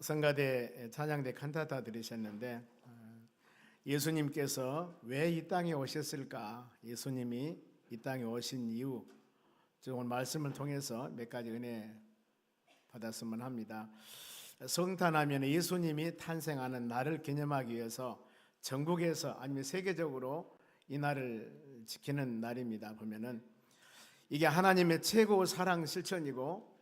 성가대 찬양대 칸타타 들으셨는데 예수님께서 왜 이 땅에 오셨을까? 예수님이 이 땅에 오신 이유, 오늘 말씀을 통해서 몇 가지 은혜 받았으면 합니다. 성탄하면 예수님이 탄생하는 날을 기념하기 위해서 전국에서 아니면 세계적으로 이 날을 지키는 날입니다. 보면은 이게 하나님의 최고 사랑 실천이고,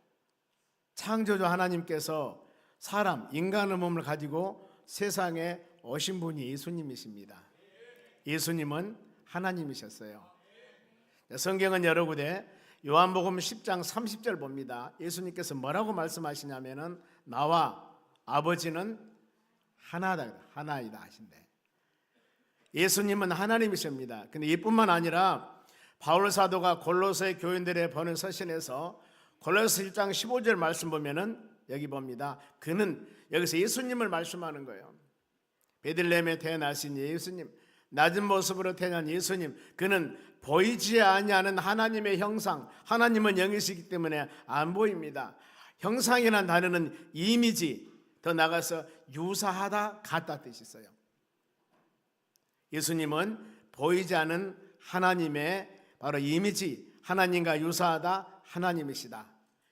창조주 하나님께서 사람, 인간의 몸을 가지고 세상에 오신 분이 예수님이십니다. 예수님은 하나님이셨어요. 성경은 여러 군데 요한복음 10장 30절 봅니다. 예수님께서 뭐라고 말씀하시냐면은 나와 아버지는 하나이다 하신대. 예수님은 하나님이십니다. 근데 이뿐만 아니라 바울 사도가 골로새 교인들의 보낸 서신에서 골로새 1장 15절 말씀 보면은 여기 봅니다. 그는 여기서 예수님을 말씀하는 거예요. 베들레헴에 태어나신 예수님, 낮은 모습으로 태어난 예수님, 그는 보이지 아니하는 하나님의 형상, 하나님은 영이시기 때문에 안 보입니다. 형상이라는 단어는 이미지, 더 나가서 유사하다, 같다 뜻이 있어요. 예수님은 보이지 않은 하나님의 바로 이미지, 하나님과 유사하다, 하나님이시다.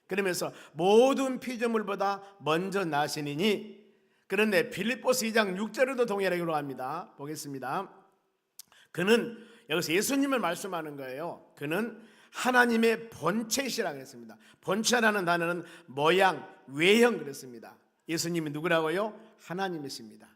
그러면서 모든 피조물보다 먼저 나시니니, 그런데 빌립보서 2장 6절에도 동일하기로 합니다. 보겠습니다. 그는 여기서 예수님을 말씀하는 거예요. 그는 하나님의 본체시라고 했습니다. 본체라는 단어는 모양, 외형 그랬습니다. 예수님이 누구라고요? 하나님이십니다.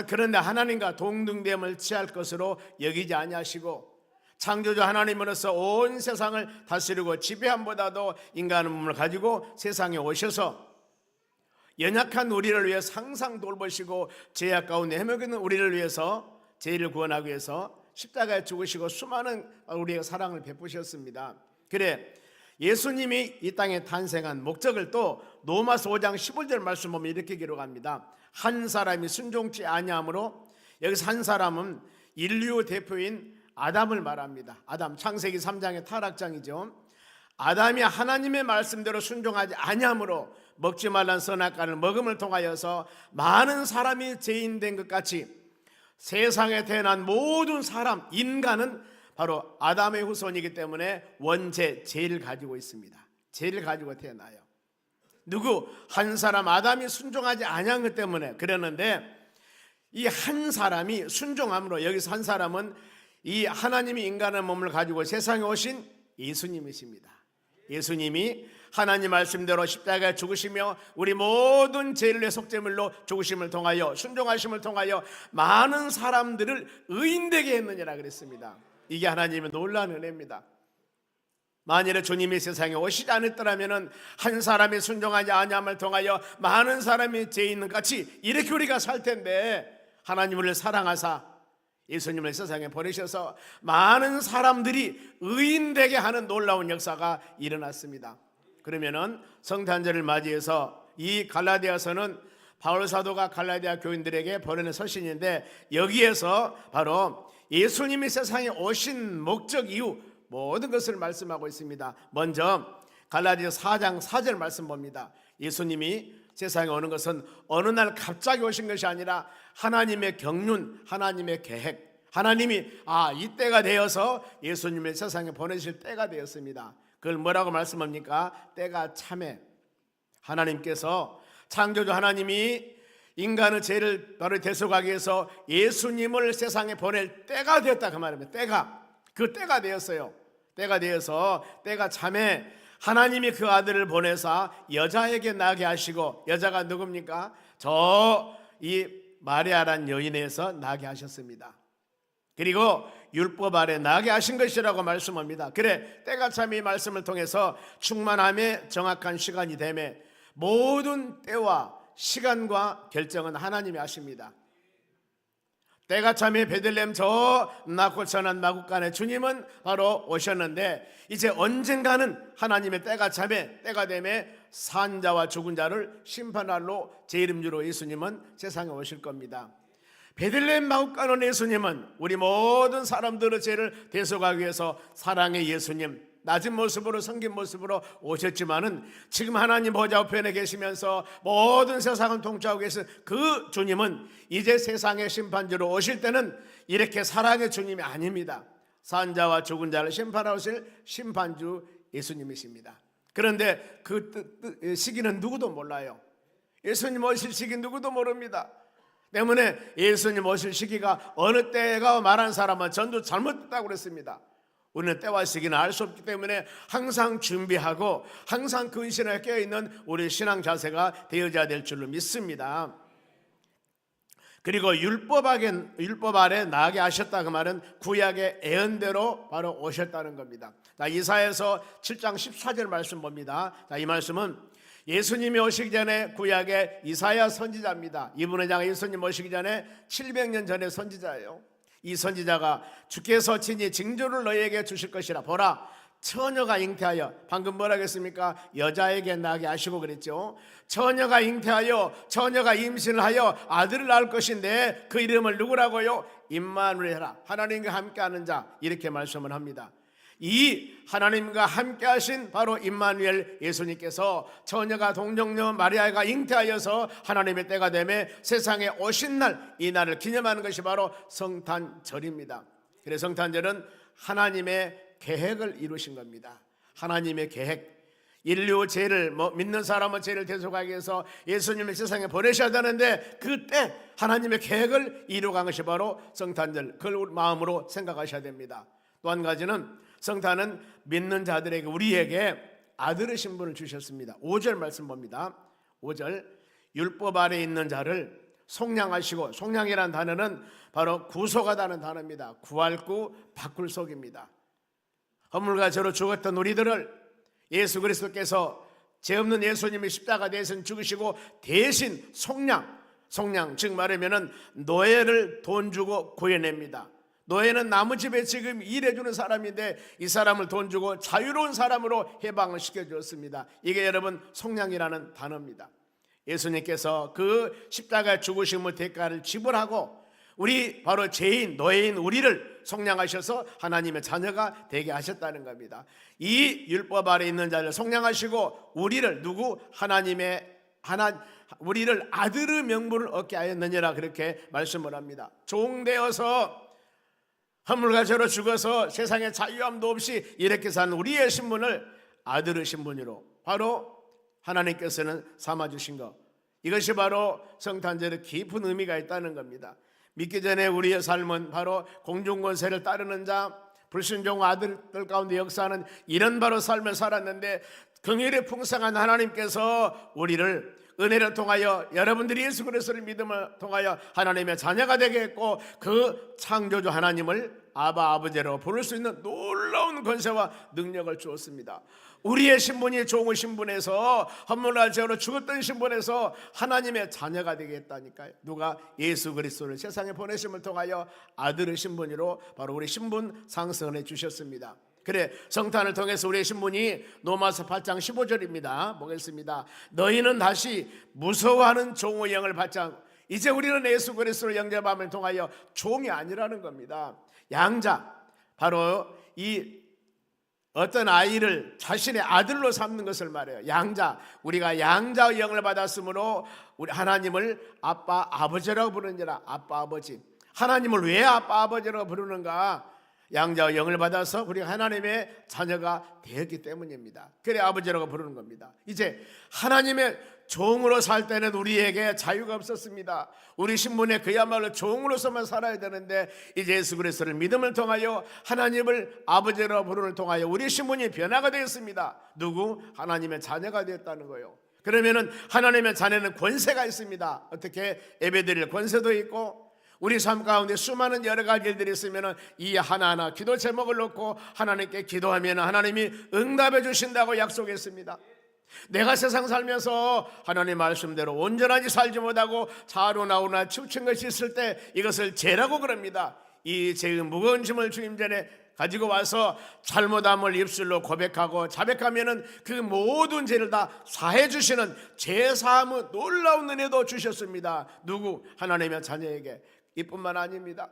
그런데 하나님과 동등됨을 취할 것으로 여기지 아니하시고, 창조주 하나님으로서 온 세상을 다스리고 지배함보다도 인간의 몸을 가지고 세상에 오셔서 연약한 우리를 위해 항상 돌보시고 죄악 가운데 헤매고 있는 우리를 위해서, 죄를 구원하기 위해서 십자가에 죽으시고 수많은 우리의 사랑을 베푸셨습니다. 그래 예수님이 이 땅에 탄생한 목적을 또 로마서 5장 15절 말씀 보면 이렇게 기록합니다. 한 사람이 순종치 아니함으로, 여기서 한 사람은 인류 대표인 아담을 말합니다. 아담, 창세기 3장의 타락장이죠. 아담이 하나님의 말씀대로 순종하지 아니함으로 먹지 말란 선악과를 먹음을 통하여서 많은 사람이 죄인 된 것 같이 세상에 태어난 모든 사람, 인간은 바로 아담의 후손이기 때문에 원죄, 죄를 가지고 있습니다. 죄를 가지고 태어나요. 누구? 한 사람 아담이 순종하지 아니한 것 때문에 그러는데, 이 한 사람이 순종함으로, 여기서 한 사람은 이 하나님이 인간의 몸을 가지고 세상에 오신 예수님이십니다. 예수님이 하나님 말씀대로 십자가에 죽으시며 우리 모든 죄를 속죄물로 죽으심을 통하여, 순종하심을 통하여 많은 사람들을 의인되게 했느니라 그랬습니다. 이게 하나님의 놀라운 은혜입니다. 만일에 주님이 세상에 오시지 않았더라면 한 사람이 순종하지 아니함을 통하여 많은 사람이 죄 있는 같이 이렇게 우리가 살 텐데, 하나님을 사랑하사 예수님을 세상에 보내셔서 많은 사람들이 의인되게 하는 놀라운 역사가 일어났습니다. 그러면은 성탄절을 맞이해서 이 갈라디아서는 바울 사도가 갈라디아 교인들에게 보내는 서신인데, 여기에서 바로 예수님이 세상에 오신 목적, 이유 모든 것을 말씀하고 있습니다. 먼저 갈라디아서 4장 4절 말씀 봅니다. 예수님이 세상에 오는 것은 어느 날 갑자기 오신 것이 아니라 하나님의 경륜, 하나님의 계획, 하나님이 이때가 되어서 예수님을 세상에 보내실 때가 되었습니다. 그걸 뭐라고 말씀합니까? 때가 참에, 하나님께서, 창조주 하나님이 인간의 죄를 바로 대속하기 위해서 예수님을 세상에 보낼 때가 되었다, 그 말입니다. 그 때가 되었어요. 때가 되어서, 때가 참에 하나님이 그 아들을 보내사 여자에게 나게 하시고, 여자가 누굽니까? 이 마리아란 여인에서 나게 하셨습니다. 그리고 율법 아래 나게 하신 것이라고 말씀합니다. 그래, 때가 참에 이 말씀을 통해서 충만함의 정확한 시간이 되매 모든 때와 시간과 결정은 하나님이 하십니다. 때가 참에 베들레헴 저 낮고 천한 마국간에 주님은 바로 오셨는데, 이제 언젠가는 하나님의 때가 참에, 때가 되매 산자와 죽은 자를 심판할로 제 이름으로 예수님은 세상에 오실 겁니다. 베들레헴 마국간 온 예수님은 우리 모든 사람들의 죄를 대속하기 위해서 사랑의 예수님, 낮은 모습으로 성긴 모습으로 오셨지만은 지금 하나님 보좌 우편에 계시면서 모든 세상을 통치하고 계신 그 주님은 이제 세상의 심판주로 오실 때는 이렇게 사랑의 주님이 아닙니다. 산자와 죽은 자를 심판하실 심판주 예수님이십니다. 그런데 그 시기는 누구도 몰라요. 예수님 오실 시기 누구도 모릅니다. 때문에 예수님 오실 시기가 어느 때가 말한 사람은 전부 잘못됐다고 그랬습니다. 우리는 때와 시기는 알 수 없기 때문에 항상 준비하고 항상 근신에 깨어있는 우리 신앙 자세가 되어져야 될 줄로 믿습니다. 그리고 율법 아래 나아게 하셨다 그 말은 구약의 예언대로 바로 오셨다는 겁니다. 자, 이사야서 7장 14절 말씀 봅니다. 자, 이 말씀은 예수님이 오시기 전에 구약의 이사야 선지자입니다. 이분은 예수님 오시기 전에 700년 전의 선지자예요. 이 선지자가 주께서 친히 징조를 너희에게 주실 것이라. 보라, 처녀가 잉태하여, 방금 뭐라 했습니까? 여자에게 나게 하시고 그랬죠. 처녀가 잉태하여, 처녀가 임신을 하여 아들을 낳을 것인데 그 이름을 누구라고요? 임마누엘이라, 하나님과 함께하는 자, 이렇게 말씀을 합니다. 이 하나님과 함께 하신 바로 임마누엘 예수님께서 처녀가 동정녀 마리아가 잉태하여서 하나님의 때가 되매 세상에 오신 날, 이 날을 기념하는 것이 바로 성탄절입니다. 그래서 성탄절은 하나님의 계획을 이루신 겁니다. 하나님의 계획, 인류 죄를 믿는 사람은 죄를 대속하기 위해서 예수님을 세상에 보내셔야 되는데 그때 하나님의 계획을 이루어간 것이 바로 성탄절, 그걸 마음으로 생각하셔야 됩니다. 또 한 가지는 성탄은 믿는 자들에게, 우리에게 아들의 신분을 주셨습니다. 5절 말씀 봅니다. 5절, 율법 아래 있는 자를 속량하시고, 속량이라는 단어는 바로 구속하다는 단어입니다. 구할 구, 바꿀 속입니다. 허물과 죄로 죽었던 우리들을 예수 그리스도께서 죄 없는 예수님이 십자가 대신 죽으시고 대신 속량, 즉 말하면은 노예를 돈 주고 구해냅니다. 노예는 나무집에 지금 일해주는 사람인데 이 사람을 돈 주고 자유로운 사람으로 해방을 시켜주었습니다. 이게 여러분 속량이라는 단어입니다. 예수님께서 그 십자가의 죽으심의 대가를 지불하고 우리 바로 죄인, 노예인 우리를 속량하셔서 하나님의 자녀가 되게 하셨다는 겁니다. 이 율법 아래 있는 자를 속량하시고 우리를 우리를 아들의 명분을 얻게 하였느니라, 그렇게 말씀을 합니다. 종되어서 허물과 죄로 죽어서 세상에 자유함도 없이 이렇게 산 우리의 신분을 아들의 신분으로 바로 하나님께서는 삼아주신 것, 이것이 바로 성탄절의 깊은 의미가 있다는 겁니다. 믿기 전에 우리의 삶은 바로 공중권세를 따르는 자, 불순종 아들들 가운데 역사하는 이런 바로 삶을 살았는데 긍휼이 풍성한 하나님께서 우리를 은혜를 통하여, 여러분들이 예수 그리스도를 믿음을 통하여 하나님의 자녀가 되게 했고 그 창조주 하나님을 아버지로 부를 수 있는 놀라운 권세와 능력을 주었습니다. 우리의 신분이 종의 신분에서, 허물과 죄로 죽었던 신분에서 하나님의 자녀가 되게 했다니까요. 누가? 예수 그리스도를 세상에 보내심을 통하여 아들의 신분으로 바로 우리 신분 상승을 해주셨습니다. 그래, 성탄을 통해서 우리의 신분이 로마서 8장 15절입니다. 보겠습니다. 너희는 다시 무서워하는 종의 영을 받지 않고, 이제 우리는 예수 그리스도를 영접함을 통하여 종이 아니라는 겁니다. 양자, 바로 이 어떤 아이를 자신의 아들로 삼는 것을 말해요. 양자, 우리가 양자의 영을 받았으므로 우리 하나님을 아빠 아버지라고 부르느니라. 아빠 아버지, 하나님을 왜 아빠 아버지라고 부르는가? 양자의 영을 받아서 우리가 하나님의 자녀가 되었기 때문입니다. 그래 아버지라고 부르는 겁니다. 이제 하나님의 종으로 살 때는 우리에게 자유가 없었습니다. 우리 신분에 그야말로 종으로서만 살아야 되는데 이제 예수 그리스도를 믿음을 통하여 하나님을 아버지라고 부르는 통하여 우리 신분이 변화가 되었습니다. 누구? 하나님의 자녀가 되었다는 거예요. 그러면은 하나님의 자녀는 권세가 있습니다. 어떻게? 예배드릴 권세도 있고 우리 삶 가운데 수많은 여러 가지 일들이 있으면 이 하나하나 기도 제목을 놓고 하나님께 기도하면 하나님이 응답해 주신다고 약속했습니다. 내가 세상 살면서 하나님 말씀대로 온전하게 살지 못하고 자로 나오나 치우친 것이 있을 때 이것을 죄라고 그럽니다. 이 죄의 무거운 짐을 주님 전에 가지고 와서 잘못함을 입술로 고백하고 자백하면은 그 모든 죄를 다 사해 주시는 죄사함의 놀라운 은혜도 주셨습니다. 누구? 하나님의 자녀에게. 이뿐만 아닙니다.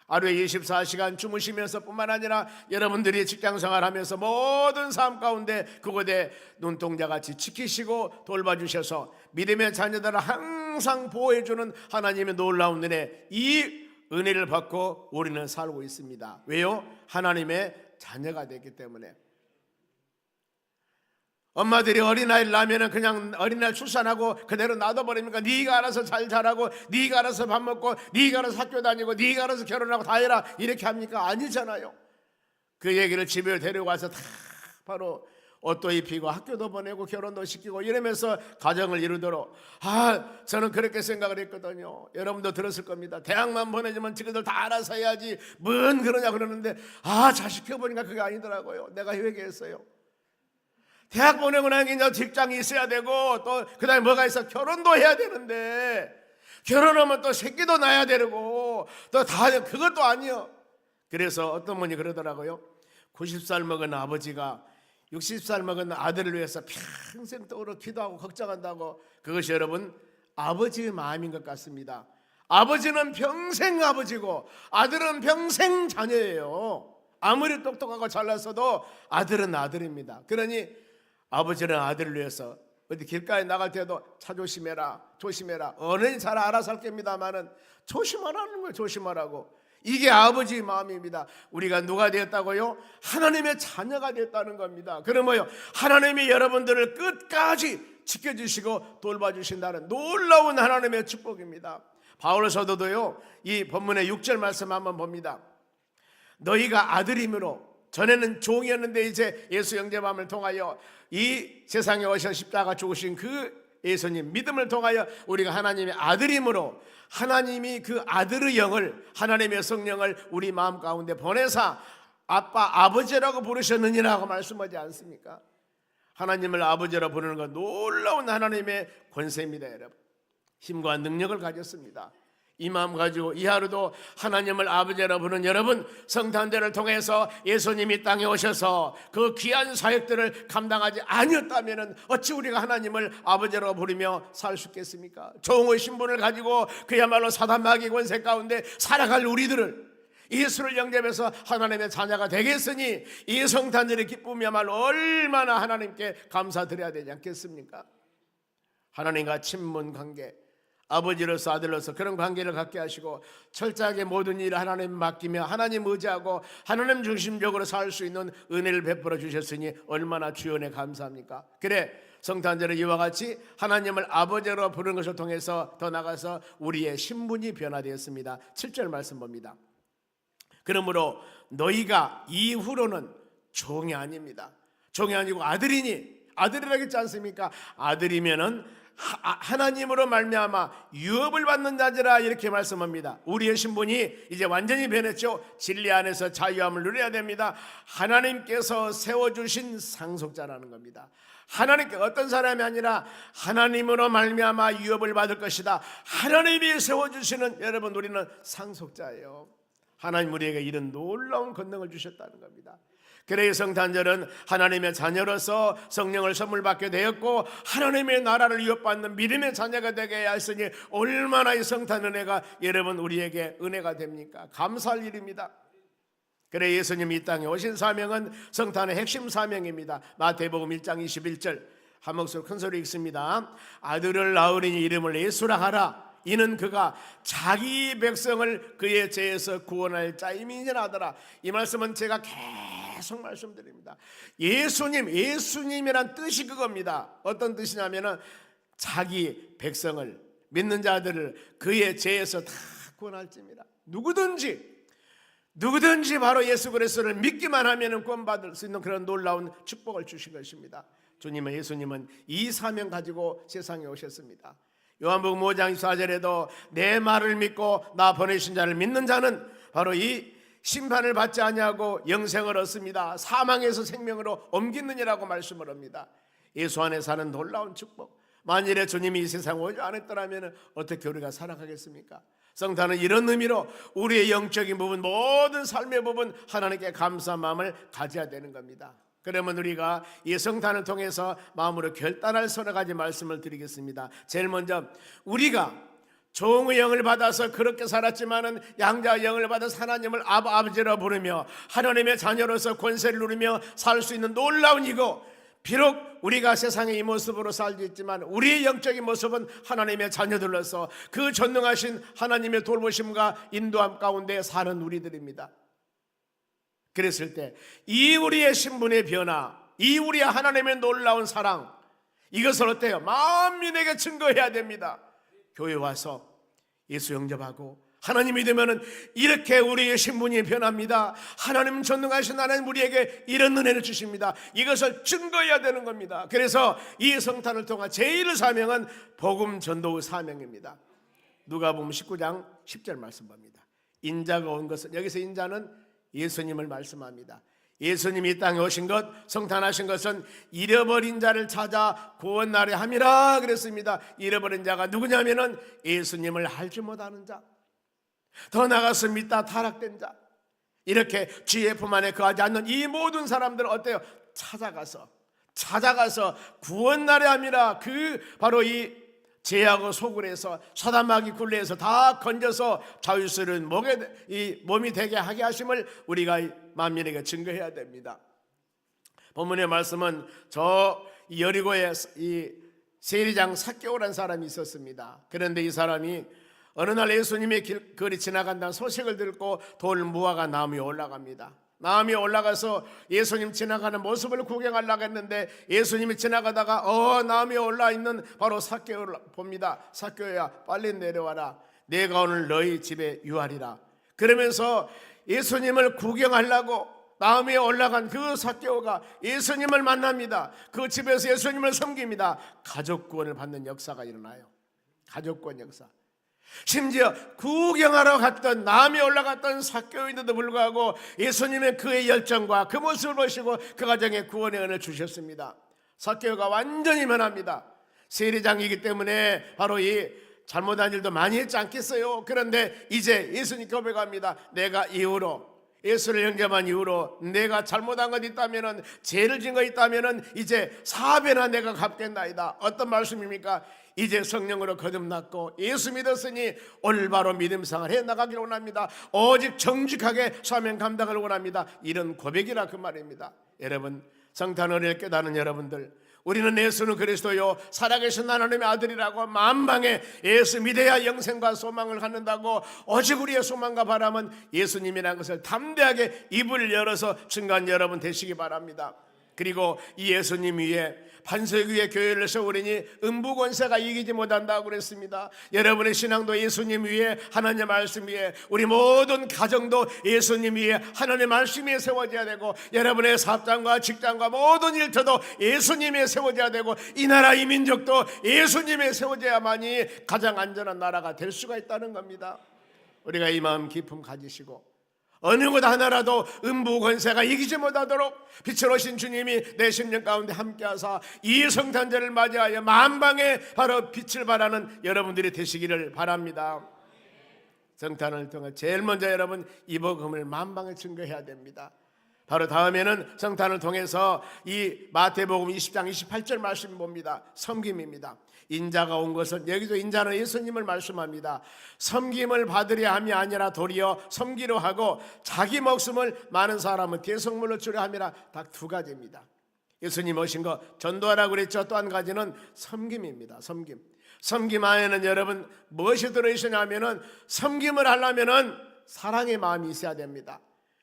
하루에 24시간 주무시면서 뿐만 아니라 여러분들이 직장생활하면서 모든 삶 가운데 그곳에 눈동자같이 지키시고 돌봐주셔서 믿음의 자녀들을 항상 보호해주는 하나님의 놀라운 은혜, 이 은혜를 받고 우리는 살고 있습니다. 왜요? 하나님의 자녀가 됐기 때문에. 엄마들이 어린아이를 낳으면 그냥 어린아이 출산하고 그대로 놔둬버립니까? 네가 알아서 잘 자라고, 네가 알아서 밥 먹고, 네가 알아서 학교 다니고, 네가 알아서 결혼하고 다 해라, 이렇게 합니까? 아니잖아요. 그 얘기를 집에 데려가서 다 바로 옷도 입히고 학교도 보내고 결혼도 시키고 이러면서 가정을 이루도록, 저는 그렇게 생각을 했거든요. 여러분도 들었을 겁니다. 대학만 보내주면 지금들 다 알아서 해야지 뭔 그러냐 그러는데, 잘 시켜보니까 그게 아니더라고요. 내가 회개했어요. 대학 보내고 나면 이제 직장이 있어야 되고, 또 그 다음에 뭐가 있어? 결혼도 해야 되는데, 결혼하면 또 새끼도 낳아야 되고, 또 다 그것도 아니요. 그래서 어떤 분이 그러더라고요. 90살 먹은 아버지가 60살 먹은 아들을 위해서 평생 떠오르 기도하고 걱정한다고. 그것이 여러분 아버지의 마음인 것 같습니다. 아버지는 평생 아버지고 아들은 평생 자녀예요. 아무리 똑똑하고 잘났어도 아들은 아들입니다. 그러니 아버지는 아들을 위해서 어디 길가에 나갈 때도 차 조심해라, 조심해라. 어른이 잘 알아서 할 겁니다만은 조심하라는 거예요. 조심하라고. 이게 아버지의 마음입니다. 우리가 누가 되었다고요? 하나님의 자녀가 되었다는 겁니다. 그러면요, 하나님이 여러분들을 끝까지 지켜주시고 돌봐주신다는 놀라운 하나님의 축복입니다. 바울 사도도요, 이 본문의 6절 말씀 한번 봅니다. 너희가 아들임으로, 전에는 종이었는데 이제 예수 영접함을 통하여 이 세상에 오셔 십자가 죽으신 그 예수님 믿음을 통하여 우리가 하나님의 아들임으로, 하나님이 그 아들의 영을, 하나님의 성령을 우리 마음 가운데 보내사 아빠, 아버지라고 부르셨느니라고 말씀하지 않습니까? 하나님을 아버지라 부르는 건 놀라운 하나님의 권세입니다. 여러분, 힘과 능력을 가졌습니다. 이 마음 가지고 이 하루도 하나님을 아버지라 부르는 여러분, 성탄절을 통해서 예수님이 땅에 오셔서 그 귀한 사역들을 감당하지 아니었다면 어찌 우리가 하나님을 아버지라고 부르며 살 수 있겠습니까? 종의 신분을 가지고 그야말로 사단 마귀 권세 가운데 살아갈 우리들을 예수를 영접해서 하나님의 자녀가 되겠으니 이 성탄절의 기쁨이야말로 얼마나 하나님께 감사드려야 되지 않겠습니까? 하나님과 친분 관계, 아버지로서 아들로서 그런 관계를 갖게 하시고 철저하게 모든 일을 하나님 맡기며 하나님 의지하고 하나님 중심적으로 살 수 있는 은혜를 베풀어 주셨으니 얼마나 주연에 감사합니까? 그래, 성탄절은 이와 같이 하나님을 아버지로 부르는 것을 통해서 더 나아가서 우리의 신분이 변화되었습니다. 7절 말씀 봅니다. 그러므로 너희가 이후로는 종이 아닙니다. 종이 아니고 아들이니, 아들이라고 했지 않습니까? 아들이면은 하나님으로 말미암아 유업을 받는 자들아, 이렇게 말씀합니다. 우리의 신분이 이제 완전히 변했죠. 진리 안에서 자유함을 누려야 됩니다. 하나님께서 세워주신 상속자라는 겁니다. 하나님께, 어떤 사람이 아니라 하나님으로 말미암아 유업을 받을 것이다. 하나님이 세워주시는, 여러분, 우리는 상속자예요. 하나님 우리에게 이런 놀라운 권능을 주셨다는 겁니다. 그래서 성탄절은 하나님의 자녀로서 성령을 선물 받게 되었고 하나님의 나라를 이어받는 믿음의 자녀가 되게 하였으니 얼마나 이 성탄 은혜가 여러분 우리에게 은혜가 됩니까? 감사할 일입니다. 그래, 예수님이 이 땅에 오신 사명은 성탄의 핵심 사명입니다. 마태복음 1장 21절 한 목소리 큰 소리 읽습니다. 아들을 낳으리니 이름을 예수라 하라. 이는 그가 자기 백성을 그의 죄에서 구원할 자임이니라 하더라. 이 말씀은 제가 계속 말씀드립니다. 예수님이란 뜻이 그겁니다. 어떤 뜻이냐면은 자기 백성을, 믿는 자들을 그의 죄에서 다 구원할지입니다. 누구든지 바로 예수 그리스도를 믿기만 하면은 구원받을 수 있는 그런 놀라운 축복을 주신 것입니다. 예수님은 이 사명 가지고 세상에 오셨습니다. 요한복음 5장 24절에도 내 말을 믿고 나 보내신 자를 믿는 자는 바로 이 심판을 받지 아니하고 영생을 얻습니다. 사망에서 생명으로 옮기느니라고 말씀을 합니다. 예수 안에 사는 놀라운 축복. 만일에 주님이 이 세상에 오지 않았더라면 어떻게 우리가 살아가겠습니까? 성탄은 이런 의미로 우리의 영적인 부분, 모든 삶의 부분 하나님께 감사한 마음을 가져야 되는 겁니다. 그러면 우리가 이 성탄을 통해서 마음으로 결단할 서너 가지 말씀을 드리겠습니다. 제일 먼저, 우리가 종의 영을 받아서 그렇게 살았지만은 양자의 영을 받아서 하나님을 아버지라 부르며 하나님의 자녀로서 권세를 누리며 살 수 있는 놀라운 이거, 비록 우리가 세상의 이 모습으로 살고 있지만 우리의 영적인 모습은 하나님의 자녀들로서 그 전능하신 하나님의 돌보심과 인도함 가운데 사는 우리들입니다. 그랬을 때 이 우리의 신분의 변화, 이 우리의 하나님의 놀라운 사랑, 이것을 어때요? 만민에게 증거해야 됩니다. 교회 와서 예수 영접하고 하나님이 되면은 이렇게 우리의 신분이 변합니다. 하나님 전능하신 하나님 우리에게 이런 은혜를 주십니다. 이것을 증거해야 되는 겁니다. 그래서 이 성탄을 통한 제1 사명은 복음 전도의 사명입니다. 누가복음 19장 10절 말씀 봅니다. 인자가 온 것은, 여기서 인자는 예수님을 말씀합니다. 예수님이 이 땅에 오신 것, 성탄하신 것은 잃어버린 자를 찾아 구원하려 함이라 그랬습니다. 잃어버린 자가 누구냐면은 예수님을 알지 못하는 자, 더 나아가서 믿다 타락된 자, 이렇게 주의 품 안에 거하지 않는 이 모든 사람들은 어때요? 찾아가서 구원하려 함이라. 그 바로 이 죄하고 소굴에서 사단마귀 굴레에서 다 건져서 자유스러운 몸이 되게 하게 하심을 우리가 만민에게 증거해야 됩니다. 본문의 말씀은 저 여리고에 이 세리장 삭개오라는 사람이 있었습니다. 그런데 이 사람이 어느 날 예수님의 거리 지나간다는 소식을 듣고 돌 무화과 나무에 올라갑니다. 나무에 올라가서 예수님 지나가는 모습을 구경하려고 했는데 예수님이 지나가다가 나무에 올라있는 바로 삭개오를 봅니다. 삭개오야, 빨리 내려와라. 내가 오늘 너희 집에 유하리라. 그러면서 예수님을 구경하려고 나무에 올라간 그 삭개오가 예수님을 만납니다. 그 집에서 예수님을 섬깁니다. 가족 구원을 받는 역사가 일어나요. 가족 구원 역사. 심지어 구경하러 갔던, 나무에 올라갔던 삭개오인데도 불구하고 예수님의 그의 열정과 그 모습을 보시고 그 가정에 구원의 은혜를 주셨습니다. 삭개오가 완전히 변합니다. 세리장이기 때문에 바로 이 잘못한 일도 많이 했지 않겠어요? 그런데 이제 예수님 고백합니다. 내가 이후로, 예수를 영접한 이후로 내가 잘못한 것 있다면은, 죄를 진 것 있다면은 이제 4배나 내가 갚겠나이다. 어떤 말씀입니까? 이제 성령으로 거듭났고 예수 믿었으니 올바로 믿음생활 해나가기를 원합니다. 오직 정직하게 사명 감당을 원합니다. 이런 고백이라 그 말입니다. 여러분, 성탄 은혜를 깨닫는 여러분들, 우리는 예수는 그리스도요 살아계신 하나님의 아들이라고 만방에 예수 믿어야 영생과 소망을 갖는다고, 오직 우리의 소망과 바람은 예수님이라는 것을 담대하게 입을 열어서 증거한 여러분 되시기 바랍니다. 그리고 이 예수님 위에 반석 위에 교회를 세우리니 음부 권세가 이기지 못한다고 그랬습니다. 여러분의 신앙도 예수님 위에, 하나님의 말씀 위에, 우리 모든 가정도 예수님 위에, 하나님의 말씀 위에 세워져야 되고, 여러분의 사업장과 직장과 모든 일터도 예수님에 세워져야 되고, 이 나라 이 민족도 예수님에 세워져야만이 가장 안전한 나라가 될 수가 있다는 겁니다. 우리가 이 마음 깊음 가지시고 어느 것 하나라도 음부 권세가 이기지 못하도록 빛으로 오신 주님이 내 심령 가운데 함께하사 이 성탄절을 맞이하여 만방에 바로 빛을 발하는 여러분들이 되시기를 바랍니다. 성탄을 통해 제일 먼저 여러분 이 복음을 만방에 증거해야 됩니다. 바로 다음에는 성탄을 통해서 이 마태복음 20장 28절 말씀 봅니다. 섬김입니다. 인자가 온 것은, 여기서 인자는 예수님을 말씀합니다. 섬김을 받으려 함이 아니라 도리어 섬기려 하고 자기 목숨을 많은 사람은 대속물로 주려 함이라. 딱 두 가지입니다. 예수님 오신 거 전도하라고 그랬죠. 또 한 가지는 섬김입니다. 섬김 안에는 여러분 무엇이 들어있으냐면은, 섬김을 하려면은 사랑의 마음이 있어야 됩니다.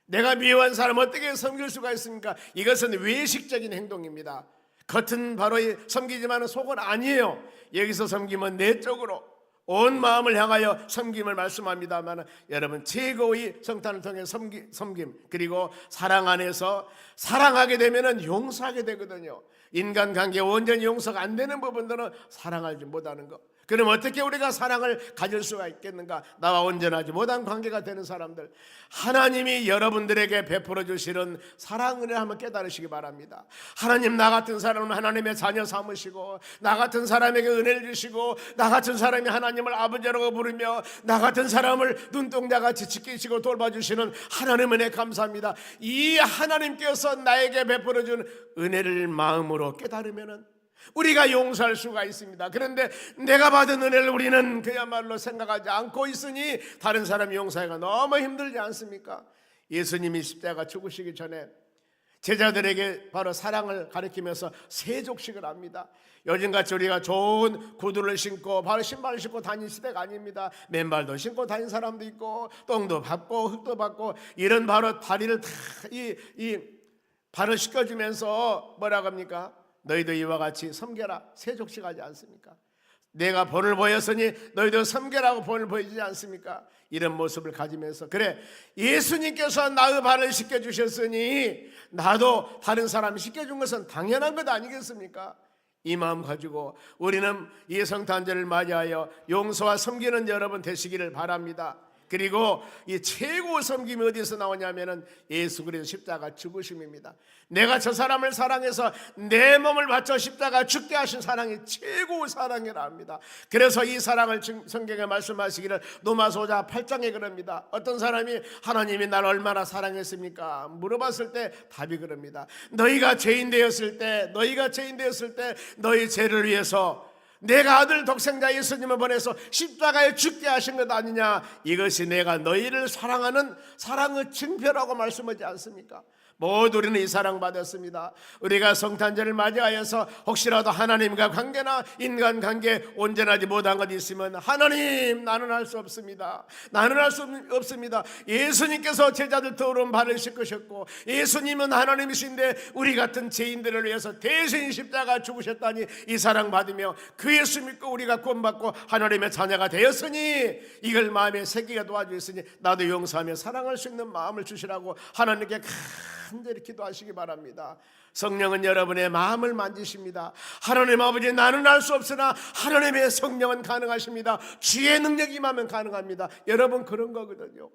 내가 미워한 사람 어떻게 섬길 수가 있습니까? 이것은 외식적인 행동입니다. 겉은 바로 섬기지만 속은 아니에요. 여기서 섬김은 내적으로 온 마음을 향하여 섬김을 말씀합니다만, 여러분 최고의 성탄을 통해 섬김, 그리고 사랑 안에서 사랑하게 되면 용서하게 되거든요. 인간관계 온전히 용서가 안 되는 부분들은 사랑하지 못하는 것. 그럼 어떻게 우리가 사랑을 가질 수가 있겠는가? 나와 온전하지 못한 관계가 되는 사람들, 하나님이 여러분들에게 베풀어 주시는 사랑을 한번 깨달으시기 바랍니다. 하나님, 나 같은 사람은 하나님의 자녀 삼으시고, 나 같은 사람에게 은혜를 주시고, 나 같은 사람이 하나님을 아버지라고 부르며, 나 같은 사람을 눈동자같이 지키시고 돌봐주시는 하나님 은혜 감사합니다. 이 하나님께서 나에게 베풀어 준 은혜를 마음으로 깨달으면은, 우리가 용서할 수가 있습니다. 그런데 내가 받은 은혜를 우리는 그야말로 생각하지 않고 있으니 다른 사람 용서하기가 너무 힘들지 않습니까? 예수님이 십자가 죽으시기 전에 제자들에게 바로 사랑을 가르치면서 세족식을 합니다. 요즘같이 우리가 좋은 구두를 신고 바로 신발을 신고 다니는 시대가 아닙니다. 맨발도 신고 다니는 사람도 있고 똥도 밟고 흙도 밟고 이런 바로 다리를 다 이 발을 씻겨주면서 뭐라고 합니까? 너희도 이와 같이 섬겨라. 세족식 하지 않습니까? 내가 본을 보였으니 너희도 섬겨라고 본을 보이지 않습니까? 이런 모습을 가지면서 그래 예수님께서 나의 발을 씻겨주셨으니 나도 다른 사람이 씻겨준 것은 당연한 것 아니겠습니까? 이 마음 가지고 우리는 이 성탄절을 맞이하여 용서와 섬기는 여러분 되시기를 바랍니다. 그리고 이 최고 섬김이 어디서 나오냐면은 예수 그리스도 십자가 죽으심입니다. 내가 저 사람을 사랑해서 내 몸을 바쳐 십자가 죽게 하신 사랑이 최고 사랑이라 합니다. 그래서 이 사랑을 성경에 말씀하시기를 로마서 5장 8장에 그럽니다. 어떤 사람이 하나님이 나를 얼마나 사랑했습니까? 물어봤을 때 답이 그럽니다. 너희가 죄인 되었을 때 너희 죄를 위해서 내가 아들 독생자 예수님을 보내서 십자가에 죽게 하신 것 아니냐. 이것이 내가 너희를 사랑하는 사랑의 증표라고 말씀하지 않습니까? 모두 우리는 이 사랑 받았습니다. 우리가 성탄절을 맞이하여서 혹시라도 하나님과 관계나 인간관계 온전하지 못한 것 있으면 하나님 나는 할 수 없습니다. 나는 할 수 없습니다. 예수님께서 제자들 더러운 발을 씻으셨고 예수님은 하나님이신데 우리 같은 죄인들을 위해서 대신 십자가 죽으셨다니 이 사랑 받으며 그 예수 믿고 우리가 구원받고 하나님의 자녀가 되었으니 이걸 마음에 새기게 도와주셨으니 나도 용서하며 사랑할 수 있는 마음을 주시라고 하나님께 간절히 기도하시기 바랍니다. 성령은 여러분의 마음을 만지십니다. 하나님 아버지 나는 알 수 없으나 하나님의 성령은 가능하십니다. 주의 능력이 임하면 가능합니다. 여러분 그런 거거든요.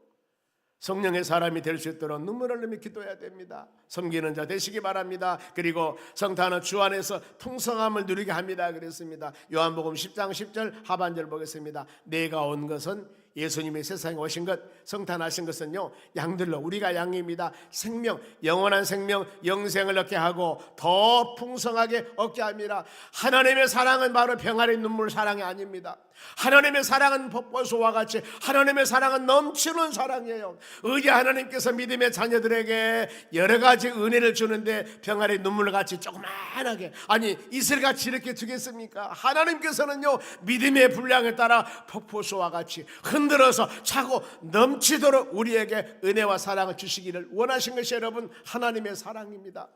성령의 사람이 될 수 있도록 눈물을 흘리며 기도해야 됩니다. 섬기는 자 되시기 바랍니다. 그리고 성탄은 주 안에서 풍성함을 누리게 합니다 그랬습니다. 요한복음 10장 10절 하반절 보겠습니다. 내가 온 것은 예수님이 세상에 오신 것, 성탄하신 것은요 양들로 우리가 양입니다. 생명, 영원한 생명, 영생을 얻게 하고 더 풍성하게 얻게 합니다. 하나님의 사랑은 바로 병아리 눈물 사랑이 아닙니다. 하나님의 사랑은 폭포수와 같이 하나님의 사랑은 넘치는 사랑이에요. 의지 하나님께서 믿음의 자녀들에게 여러 가지 은혜를 주는데 병아리 눈물같이 조그만하게 아니 이슬같이 이렇게 주겠습니까? 하나님께서는요 믿음의 분량에 따라 폭포수와 같이 흔들어서 차고 넘치도록 우리에게 은혜와 사랑을 주시기를 원하신 것이 여러분 하나님의 사랑입니다.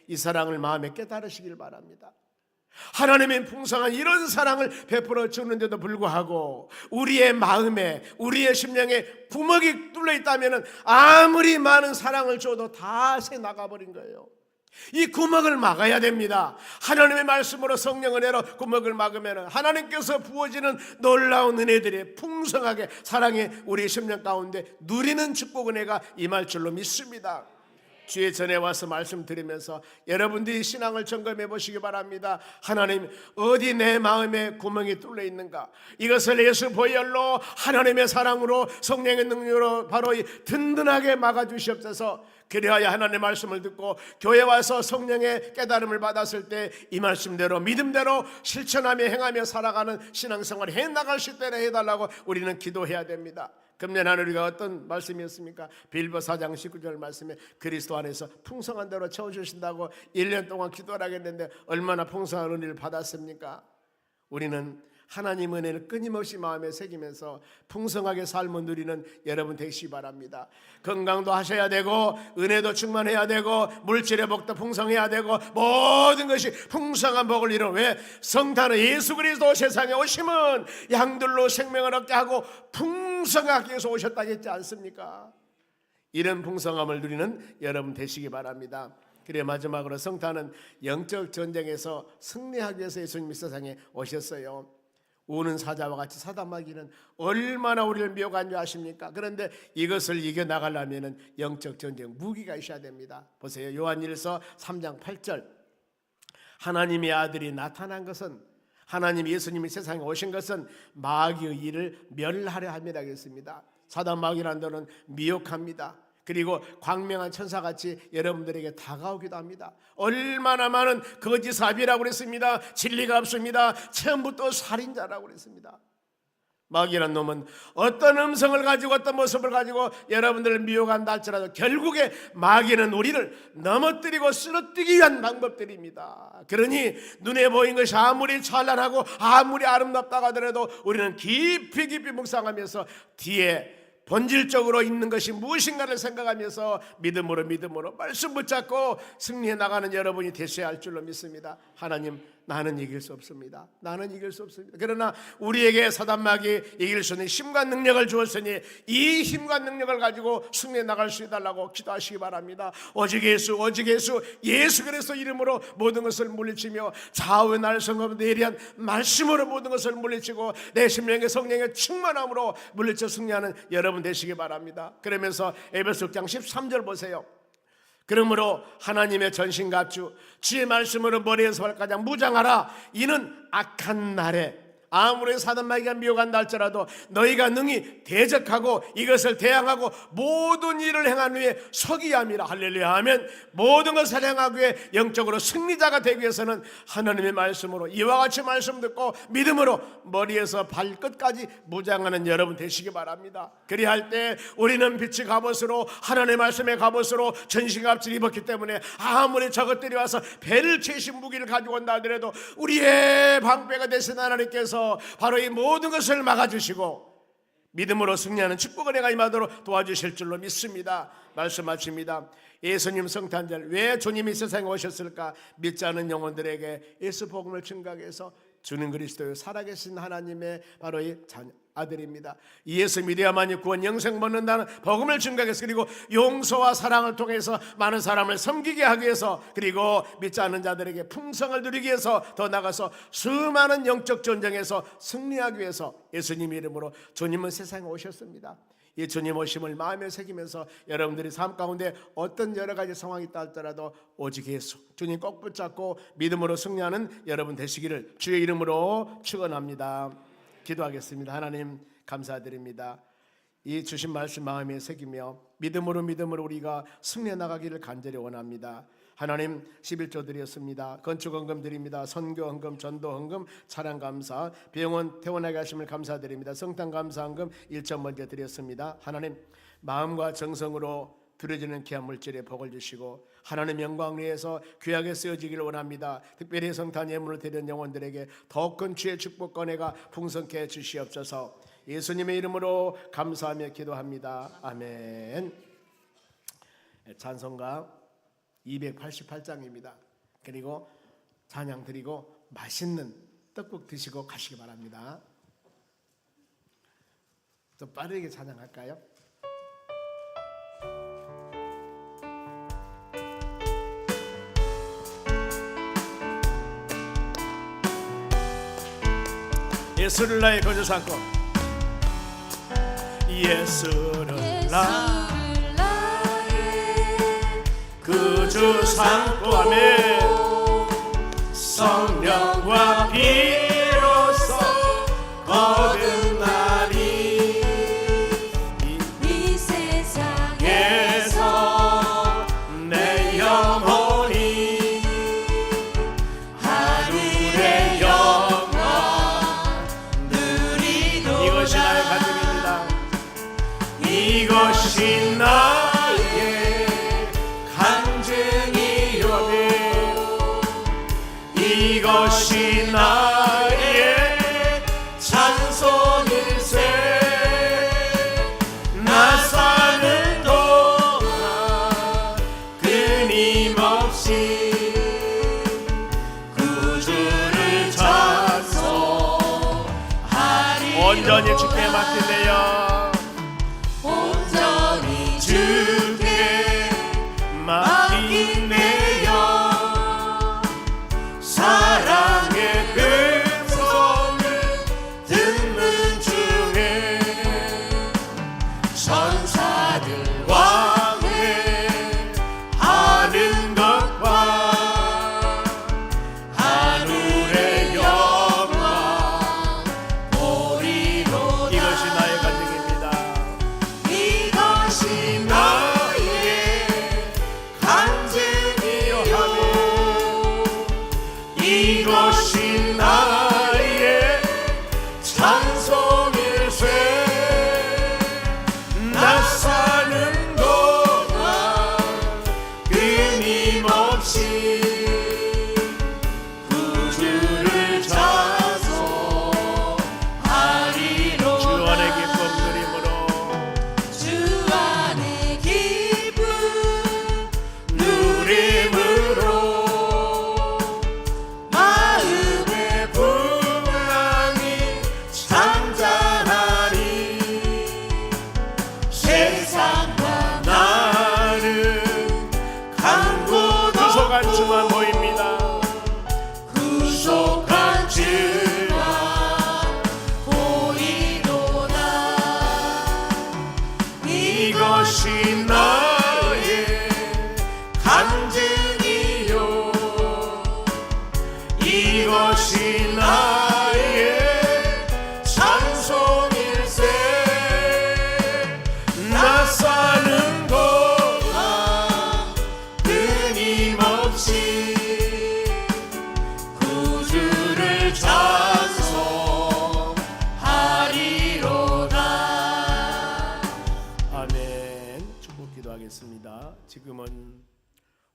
이 사랑을 마음에 깨달으시길 바랍니다. 하나님의 풍성한 이런 사랑을 베풀어 주는데도 불구하고 우리의 마음에 우리의 심령에 구멍이 뚫려 있다면 아무리 많은 사랑을 줘도 다 새 나가버린 거예요. 이 구멍을 막아야 됩니다. 하나님의 말씀으로 성령 은혜로 구멍을 막으면 하나님께서 부어지는 놀라운 은혜들이 풍성하게 사랑의 우리 심령 가운데 누리는 축복 은혜가 임할 줄로 믿습니다. 주의 전에 와서 말씀드리면서 여러분들이 신앙을 점검해 보시기 바랍니다. 하나님 어디 내 마음에 구멍이 뚫려 있는가 이것을 예수 보혈로 하나님의 사랑으로 성령의 능력으로 바로 든든하게 막아주시옵소서. 그리하여 하나님의 말씀을 듣고 교회 와서 성령의 깨달음을 받았을 때 이 말씀대로 믿음대로 실천하며 행하며 살아가는 신앙생활을 해나갈 수 있도록 해달라고 우리는 기도해야 됩니다. 금년 우리가 어떤 말씀이었습니까? 빌보 4장 19절 말씀에 그리스도 안에서 풍성한 대로 채워주신다고 1년 동안 기도를 하겠는데 얼마나 풍성한 은혜를 받았습니까? 우리는 하나님 은혜를 끊임없이 마음에 새기면서 풍성하게 삶을 누리는 여러분 되시기 바랍니다. 건강도 하셔야 되고 은혜도 충만해야 되고 물질의 복도 풍성해야 되고 모든 것이 풍성한 복을 이루는 왜? 성탄은 예수 그리스도 세상에 오심은 양들로 생명을 얻게 하고 풍성하게 해서 오셨다겠지 않습니까? 이런 풍성함을 누리는 여러분 되시기 바랍니다. 그래 마지막으로 성탄은 영적 전쟁에서 승리하기 위해서 예수님이 세상에 오셨어요. 우는 사자와 같이 사단마귀는 얼마나 우리를 미혹한 줄 아십니까? 그런데 이것을 이겨나가려면 영적 전쟁 무기가 있어야 됩니다. 보세요. 요한일서 3장 8절 하나님의 아들이 나타난 것은 하나님 예수님이 세상에 오신 것은 마귀의 일을 멸하려 함이라 했습니다. 사단마귀라는 단어는 미혹합니다. 그리고 광명한 천사같이 여러분들에게 다가오기도 합니다. 얼마나 많은 거짓사비라고 그랬습니다. 진리가 없습니다. 처음부터 살인자라고 그랬습니다. 마귀라는 놈은 어떤 음성을 가지고 어떤 모습을 가지고 여러분들을 미혹한다 할지라도 결국에 마귀는 우리를 넘어뜨리고 쓰러뜨리기 위한 방법들입니다. 그러니 눈에 보이는 것이 아무리 찬란하고 아무리 아름답다고 하더라도 우리는 깊이 묵상하면서 뒤에 본질적으로 있는 것이 무엇인가를 생각하면서 믿음으로 말씀 붙잡고 승리해 나가는 여러분이 되셔야 할 줄로 믿습니다. 하나님, 나는 이길 수 없습니다. 그러나 우리에게 사단마귀 이길 수 있는 힘과 능력을 주었으니 이 힘과 능력을 가지고 승리해 나갈 수 있달라고 기도하시기 바랍니다. 오직 예수 그리스도 이름으로 모든 것을 물리치며 좌우의 날성과 예리한 말씀으로 모든 것을 물리치고 내 심령의 성령의 충만함으로 물리쳐 승리하는 여러분 되시기 바랍니다. 그러면서 에베소 6장 13절 보세요. 그러므로 하나님의 전신갑주 주의 말씀으로 머리에서 발까지 무장하라. 이는 악한 날에 아무리 사단마귀가 미혹한다 할지라도 너희가 능히 대적하고 이것을 대항하고 모든 일을 행한 후에 서기 함이라. 할렐루야 하면 모든 것을 행하기 위해 영적으로 승리자가 되기 위해서는 하나님의 말씀으로 이와 같이 말씀 듣고 믿음으로 머리에서 발끝까지 무장하는 여러분 되시기 바랍니다. 그리할 때 우리는 빛의 갑옷으로 하나님의 말씀의 갑옷으로 전신갑주를 입었기 때문에 아무리 저것들이 와서 배를 채신 무기를 가지고 온다 하더라도 우리의 방패가 되신 하나님께서 바로 이 모든 것을 막아주시고 믿음으로 승리하는 축복을 내가 임하도록 도와주실 줄로 믿습니다. 말씀 마칩니다. 예수님 성탄절 왜 주님이 세상에 오셨을까? 믿지 않은 영혼들에게 예수 복음을 증거하기 위해서 주는 그리스도의 살아계신 하나님의 바로 이 아들입니다. 예수 믿어야만이 구원 영생 받는다는 복음을 증거해서 그리고 용서와 사랑을 통해서 많은 사람을 섬기게 하기 위해서 그리고 믿지 않는 자들에게 풍성을 누리기 위해서 더 나가서 수많은 영적 전쟁에서 승리하기 위해서 예수님 이름으로 주님은 세상에 오셨습니다. 이 주님 오심을 마음에 새기면서 여러분들이 삶 가운데 어떤 여러 가지 상황이 있다 할지라도 오직 예수 주님 꼭 붙잡고 믿음으로 승리하는 여러분 되시기를 주의 이름으로 축원합니다. 기도하겠습니다. 하나님 감사드립니다. 이 주신 말씀 마음에 새기며 믿음으로 우리가 승리해 나가기를 간절히 원합니다. 하나님 11조 드렸습니다. 건축헌금 드립니다. 선교헌금, 전도헌금, 차량감사, 병원 퇴원하게 하심을 감사드립니다. 성탄감사헌금 1천 먼저 드렸습니다. 하나님 마음과 정성으로 드려지는 귀한 물질에 복을 주시고 하나님 영광을 위해서 귀하게 쓰여지기를 원합니다. 특별히 성탄 예물을 드리는 영혼들에게 더 큰 주의 축복 권혜가 풍성케 주시옵소서. 예수님의 이름으로 감사하며 기도합니다. 아멘. 찬송가 288장입니다. 그리고 찬양 드리고 맛있는 떡국 드시고 가시기 바랍니다. 좀 빠르게 찬양할까요? 예수를 나의 거저 삼고 예수를 나의 거저 삼고 아멘. 성령과 비로소 거듭 날이 이 세상에서 내 영혼이 하늘의 영광 누리도다. 이것이 나의 간증입니다. 이것이 나의 간증이요 이것이 나의 찬송일세. 나 사는 동안 끊임없이 구주를 찬송하리. 온전히 주께 맡기네요. 온전히 주께 맡기네요. 사랑의 음성을 듣는 중에 천사들과 하는 것과 하늘의 영광 보리로. 이것이 나의 간증입니다.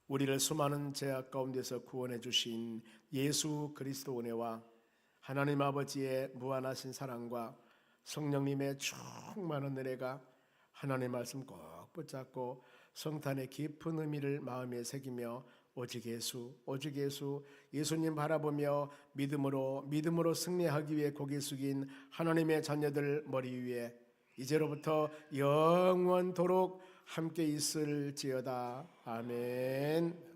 우리를 수많은 죄악 가운데서 구원해 주신 예수 그리스도 은혜와 하나님 아버지의 무한하신 사랑과 성령님의 충만한 은혜가 하나님의 말씀 꼭 붙잡고 성탄의 깊은 의미를 마음에 새기며 오직 예수 예수님 바라보며 믿음으로 승리하기 위해 고개 숙인 하나님의 자녀들 머리 위에 이제로부터 영원토록 함께 있을지어다. 아멘.